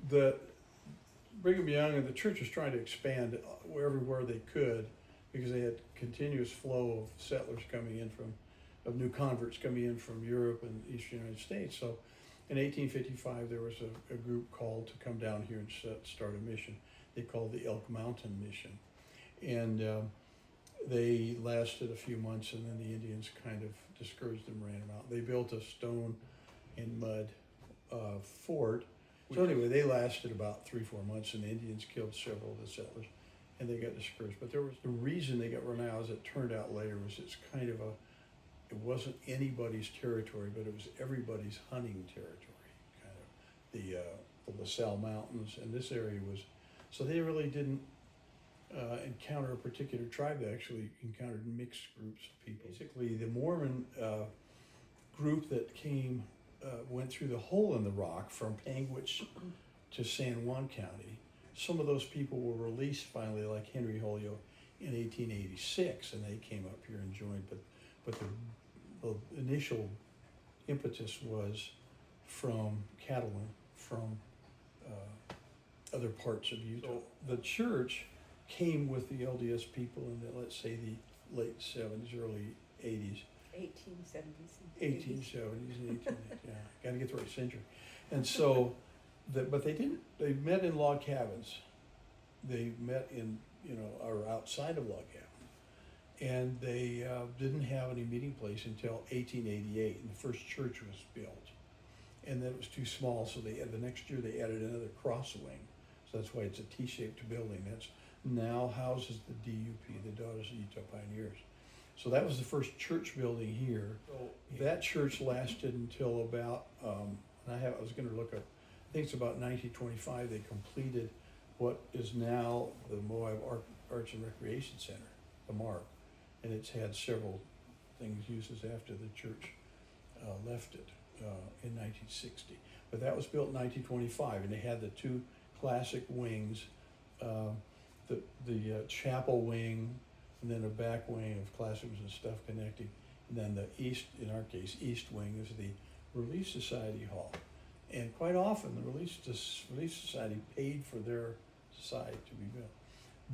the Brigham Young and the church was trying to expand everywhere they could because they had continuous flow of settlers coming in of new converts coming in from Europe and Eastern United States. So in 1855, there was a group called to come down here and start a mission. They called the Elk Mountain Mission. And they lasted a few months, and then the Indians kind of discouraged them, ran them out. They built a stone and mud fort. So anyway, they lasted about 3-4 months, and the Indians killed several of the settlers, and they got discouraged. But there was the reason they got run out, as it turned out later, was it's kind of it wasn't anybody's territory, but it was everybody's hunting territory, kind of the LaSalle Mountains, and this area was, so they really didn't encounter a particular tribe. They actually encountered mixed groups of people. Basically, the Mormon group that came went through the hole in the rock from Panguitch to San Juan County. Some of those people were released finally, like Henry Holyoke, in 1886, and they came up here and joined. But the initial impetus was from cattlemen from other parts of Utah. The church came with the LDS people in the, let's say, the late 70s, early 80s. 1870s. 1870s and 1880s, yeah. Got to get the right century. And so, but they met in log cabins. They met in, or outside of log cabins. And they didn't have any meeting place until 1888, and the first church was built. And then it was too small, so the next year they added another cross wing. So that's why it's a T-shaped building. That's now houses the DUP, the Daughters of Utah Pioneers. So that was the first church building here. That church lasted until about, I was going to look up, I think it's about 1925, they completed what is now the Moab Arts and Recreation Center, the MARC. And it's had several things, uses after the church left it in 1960. But that was built in 1925, and they had the two classic wings, the chapel wing, and then a back wing of classrooms and stuff connecting. And then the east, in our case, east wing is the Relief Society Hall. And quite often the Relief Society paid for their society to be built.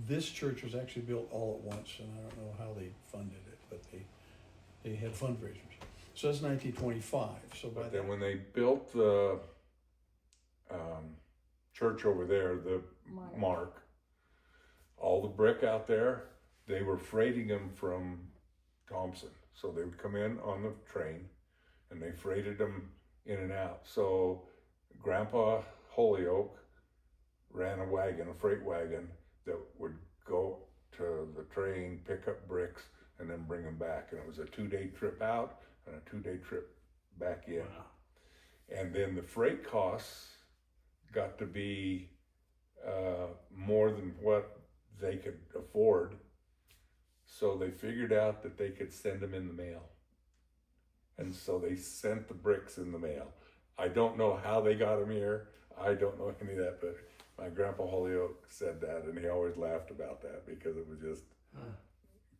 This church was actually built all at once, and I don't know how they funded it, but they had fundraisers. So that's 1925. So by then when they built the church over there, the Mark, all the brick out there, they were freighting them from Thompson. So they would come in on the train and they freighted them in and out. So Grandpa Holyoke ran a wagon, a freight wagon, that would go to the train, pick up bricks, and then bring them back. And it was a 2-day trip out and a 2-day trip back in. Wow. And then the freight costs got to be more than what they could afford. So they figured out that they could send them in the mail. And so they sent the bricks in the mail. I don't know how they got them here. I don't know any of that, but my Grandpa Holyoke said that, and he always laughed about that because it was just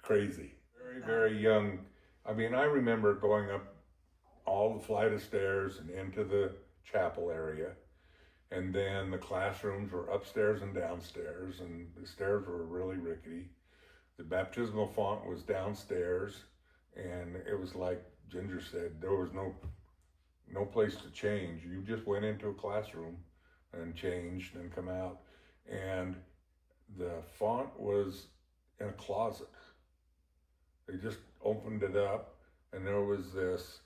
crazy. Very, very young. I mean, I remember going up all the flight of stairs and into the chapel area, and then the classrooms were upstairs and downstairs, and the stairs were really rickety. The baptismal font was downstairs, and it was like Ginger said, there was no place to change. You just went into a classroom and changed and come out, and the font was in a closet. They just opened it up, and there was this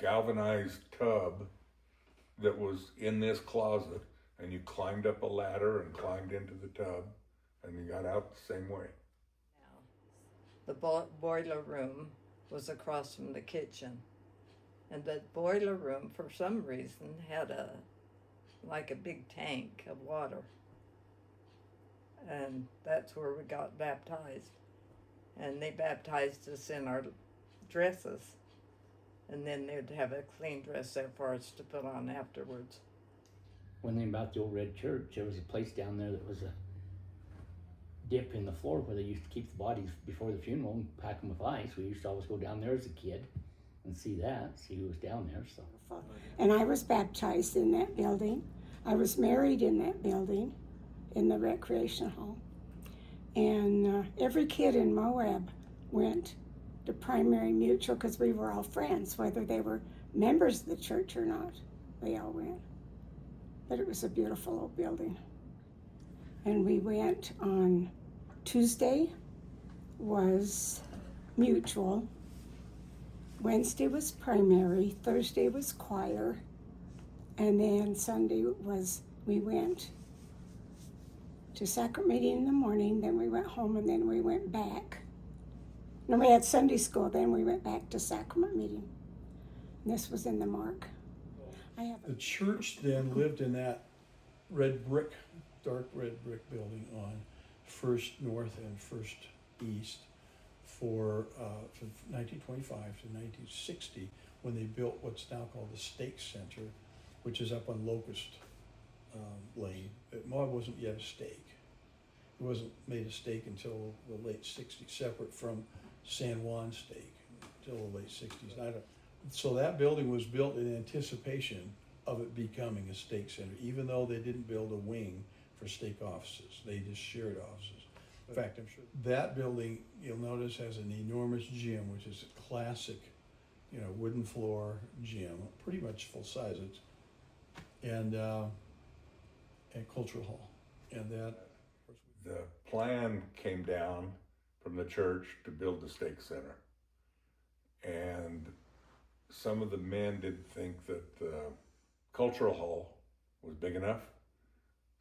galvanized tub that was in this closet, and you climbed up a ladder and climbed into the tub, and you got out the same way. The boiler room was across from the kitchen, and the boiler room, for some reason, had like a big tank of water, and that's where we got baptized. And they baptized us in our dresses, and then they'd have a clean dress there for us to put on afterwards. One thing about the old red church, there was a place down there that was a dip in the floor where they used to keep the bodies before the funeral and pack them with ice. We used to always go down there as a kid and see who was down there. So. And I was baptized in that building. I was married in that building, in the recreation hall. And every kid in Moab went to Primary Mutual because we were all friends, whether they were members of the church or not. They all went. But it was a beautiful old building. And we went on Tuesday was Mutual, Wednesday was Primary, Thursday was choir, and then Sunday we went to sacrament meeting in the morning, then we went home, and then we went back. No, we had Sunday school, then we went back to sacrament meeting. And this was in the Mark. The church then lived in that red brick, dark red brick building on First North and First East from 1925 to 1960, when they built what's now called the Stake Center, which is up on Locust Lane. Moab wasn't yet a stake. It wasn't made a stake until the late 60s, separate from San Juan Stake until the late 60s. So that building was built in anticipation of it becoming a stake center, even though they didn't build a wing for stake offices. They just shared offices. In fact, I'm sure that building, you'll notice, has an enormous gym, which is a classic, wooden floor gym, pretty much full size. And cultural hall. And that, the plan came down from the church to build the stake center. And some of the men didn't think that the cultural hall was big enough.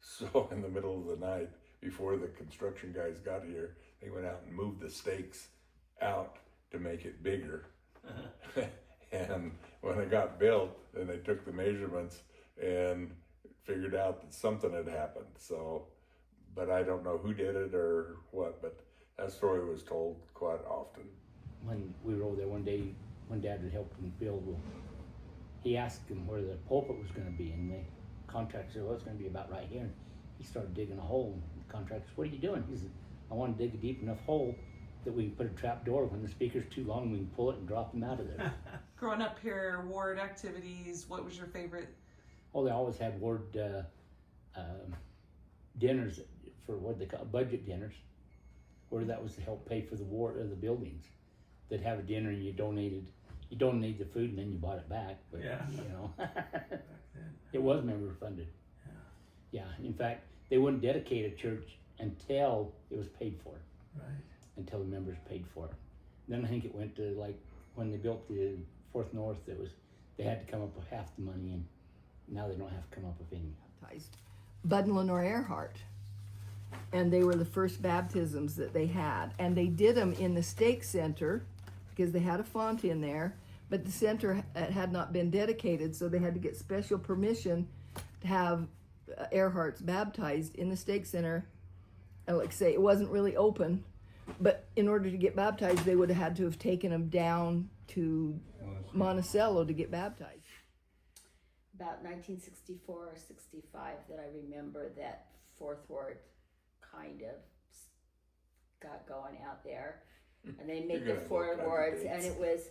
So in the middle of the night, before the construction guys got here, they went out and moved the stakes out to make it bigger. And when it got built, then they took the measurements and figured out that something had happened. So, but I don't know who did it or what, but that story was told quite often. When we were over there one day, when Dad had helped him build, he asked him where the pulpit was going to be, and the contractor said, well, it's going to be about right here. And he started digging a hole, and the contractor said, what are you doing? He said, I want to dig a deep enough hole that we can put a trap door. When the speaker's too long, we can pull it and drop them out of there. Growing up here, ward activities, what was your favorite? Oh, they always had ward dinners for what they call budget dinners, where that was to help pay for the ward of the buildings. They'd have a dinner and you donated the food and then you bought it back. But it was member funded. Yeah. In fact, they wouldn't dedicate a church until it was paid for. Right. Until the members paid for it. Then I think it went to, like, when they built the Fourth North, they had to come up with half the money, and now they don't have to come up with any. Bud and Lenore Earhart. And they were the first baptisms that they had. And they did them in the stake center because they had a font in there, but the center had not been dedicated, so they had to get special permission to have Earharts baptized in the stake center. And like I say, it wasn't really open, but in order to get baptized, they would have had to have taken them down to Monticello to get baptized. About 1964 or 65 that I remember that Fourth Ward kind of got going out there. And they made the 4 wards, and it was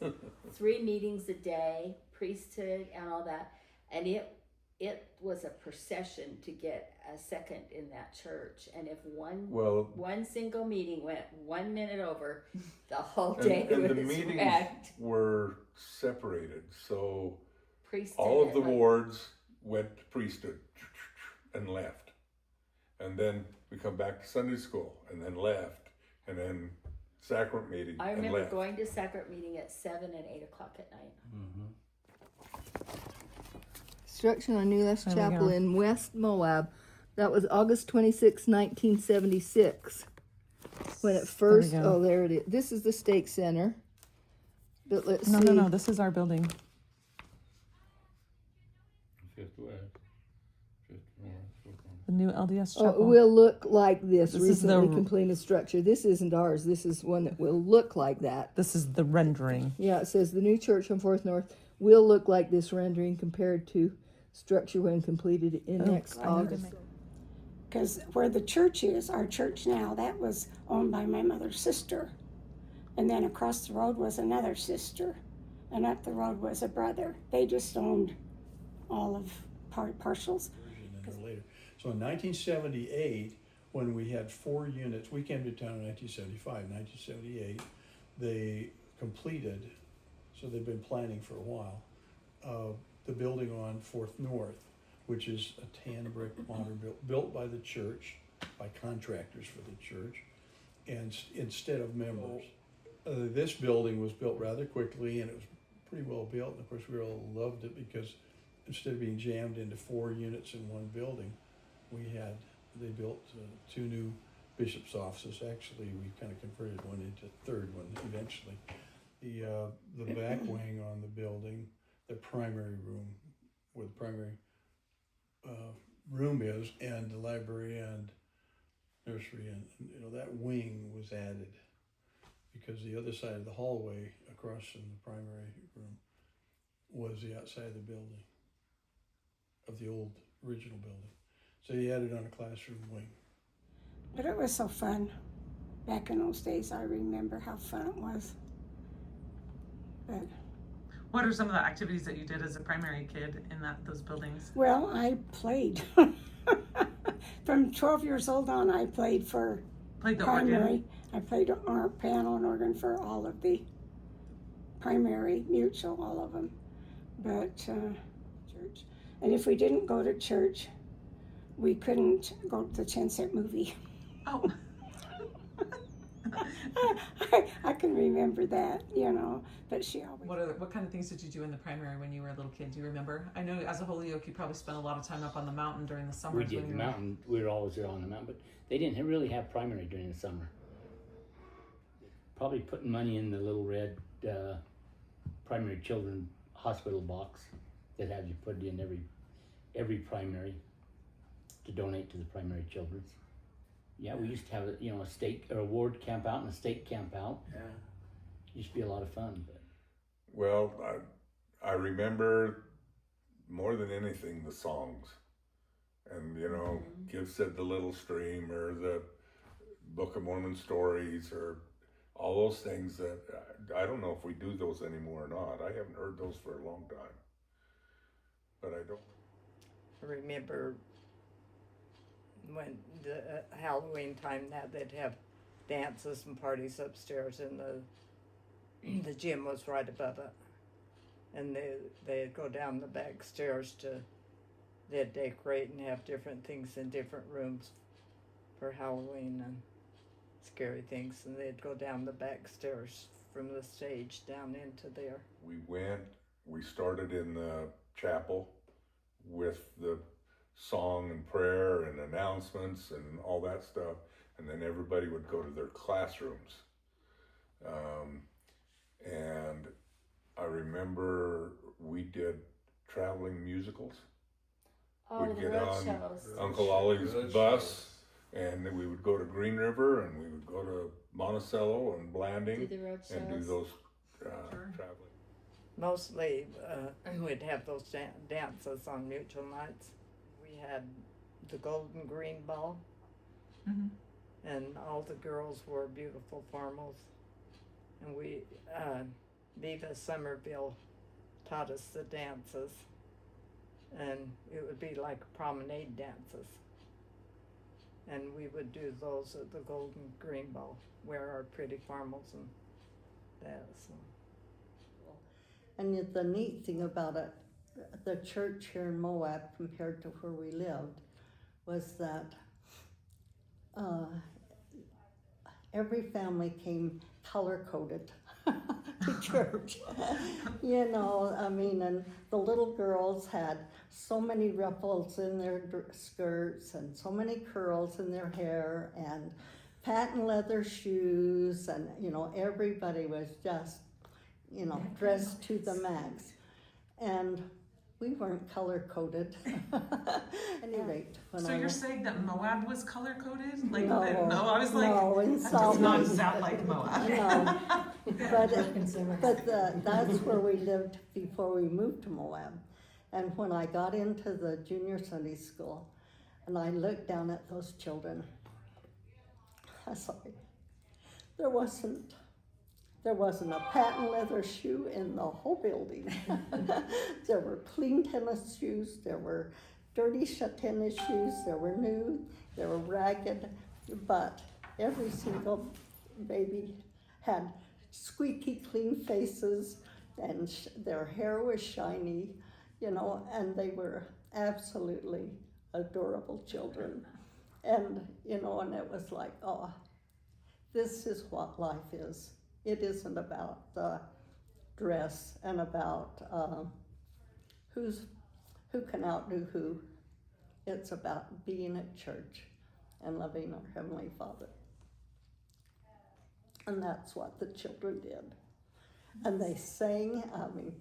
3 meetings a day, priesthood and all that. And it was a procession to get a second in that church. And if one single meeting went 1 minute over, the whole day and was the meetings wrecked. were separated, so Priesthood all of the and wards went to priesthood and left. And then we come back to Sunday school and then left, and then sacrament meeting I and remember left. going to sacrament meeting at 7 and 8 o'clock at night. Construction on New Life There we Chapel go. in West Moab. That was August 26, 1976. When it first, There we go. oh, there it is. This is the stake center. But let's see. No, this is our building. The new LDS Oh, chapel. it will look like this, This is the- recently completed structure. This isn't ours. This is one that will look like that. This is the rendering. Yeah, it says the new church on 4th North will look like this rendering compared to structure when completed in next I need to August. make- Because where the church is, our church now, that was owned by my mother's sister. And then across the road was another sister. And up the road was a brother. They just owned all of parcels. in there later. So in 1978, when we had 4 units, we came to town in 1975. 1978, they completed, so they've been planning for a while, the building on 4th North, which is a tan brick modern built by the church, by contractors for the church, and instead of members. This building was built rather quickly, and it was pretty well built, and of course we all loved it because instead of being jammed into 4 units in one building, they built 2 new bishop's offices. Actually, we kind of converted one into a 3rd one eventually. The back wing on the building, the primary room, where the primary room is, and the library and nursery, and that wing was added because the other side of the hallway across from the primary room was the outside of the building, of the old original building. So he added on a classroom wing. But it was so fun. Back in those days, I remember how fun it was. But, What are some of the activities that you did as a primary kid in those buildings? well, I played. From 12 years old on, I played for Played the primary. organ? I played piano and organ for all of the primary, mutual, all of them. But church. And if we didn't go to church, we couldn't go to the 10-cent movie. Oh. I can remember that, but she always... What kind of things did you do in the primary when you were a little kid? Do you remember? I know as a Holyoke, you probably spent a lot of time up on the mountain during the summers. We did the mountain. We were always there on the mountain, but they didn't really have primary during the summer. Probably putting money in the little red primary children hospital box that had you put in every primary to donate to the primary children's. Yeah, we used to have a state or a ward camp out and a state camp out. Yeah. Used to be a lot of fun. But. Well, I remember more than anything the songs, and Give Said the Little Stream, or the Book of Mormon stories, or all those things that I don't know if we do those anymore or not. I haven't heard those for a long time, but I don't remember when the Halloween time now they'd have dances and parties upstairs, and the gym was right above it, and they'd go down the back stairs they'd decorate and have different things in different rooms for Halloween and scary things, and they'd go down the back stairs from the stage down into there. We started in the chapel with the song and prayer and announcements and all that stuff, and then everybody would go to their classrooms. And I remember we did traveling musicals. Oh, We'd the get road on shows. Uncle Ollie's bus, and then we would go to Green River, and we would go to Monticello and Blanding, Do the road shows. and do those traveling. Mostly we'd have those dances on mutual nights. We had the Golden Green Ball, and all the girls wore beautiful formals. And we, Viva Somerville taught us the dances, and it would be like promenade dances. And we would do those at the Golden Green Ball, wear our pretty formals and that. So. And the neat thing about it, the church here in Moab compared to where we lived, was that every family came color-coded to church. And the little girls had so many ruffles in their skirts and so many curls in their hair and patent leather shoes, and everybody was just dressed to the max. And we weren't color-coded. At any rate. So you're saying that Moab was color-coded? Like, No, I was like, no, in that does not Solomon. sound like Moab. No, but that's where we lived before we moved to Moab. And when I got into the junior Sunday school, and I looked down at those children, I'm sorry, there wasn't a patent leather shoe in the whole building. There were clean tennis shoes, there were dirty tennis shoes, there were new, they were ragged, but every single baby had squeaky clean faces, and their hair was shiny, you know, and they were absolutely adorable children. And, you know, and it was like, oh, this is what life is. It isn't about the dress and about who can outdo who. It's about being at church and loving our Heavenly Father. And that's what the children did. And they sang, I mean,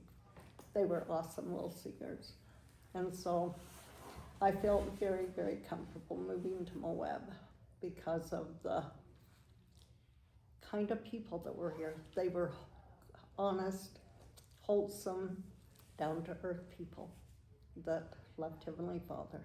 they were awesome little singers. And so I felt very, very comfortable moving to Moab because of the kind of people that were here. They were honest, wholesome, down-to-earth people that loved Heavenly Father.